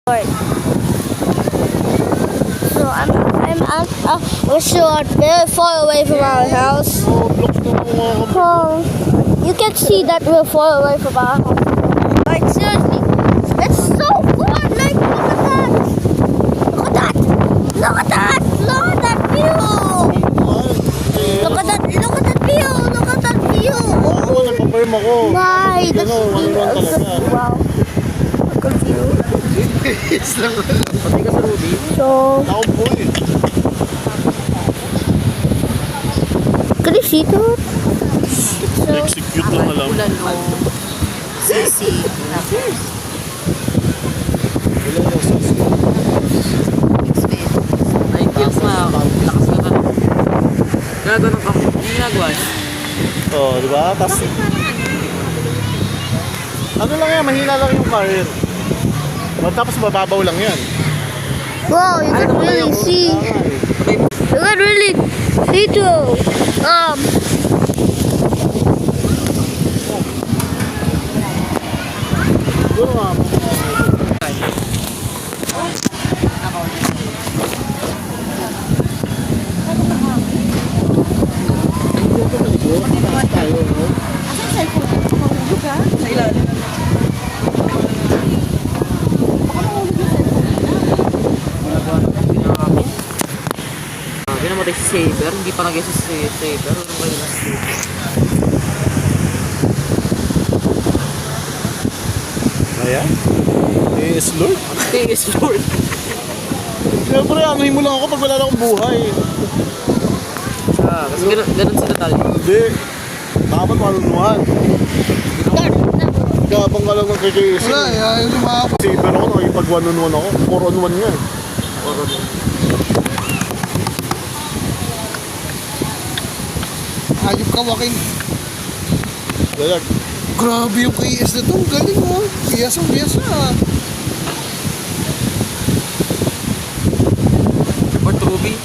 So I'm at a resort very far away from our house. Oh, you can see that we're far away from our house. Like seriously, it's so fun. Like look at that. Look at that. Look at that. Look at that view. Look at that. Look at that view. Look at that view. Nagpa-firm ako. Nice. Ano, talaga. Wow. Look at view. Pati ka sa Ruby. So, Nakaupo eh. can you see that? Execute lang alam. Sisi. Ay, yes na. Lakas ka ka. Gano'n ka. Hindi ginagawa niya. Oo, di ba? Tapos, ano lang yan, mahina lang yung car yun. Tapos mababaw lang yan. Wow, you can really see. You can really see too. Siguro nga. Sa ilalim. Namatay si Saber, hindi pa nag-isa si Saber. Ano ba yun? Ayan. Yes, Lord. Thanks, Lord. Siyempre, anuhin mo lang ako pag wala na akong buhay. Kasi ganun sila tayo. Hindi. Dapat maluluhan. Gabang ka lang ng KKS. Wala, ayaw lumabas. Saber ako, nakipag 1-on-1 ako. 4-on-1 nga. Ayop ka, Waking. Dalag. Grabe yung KS na to. Ang galing, oh. Biyasang-biyasa. Fort Ruby.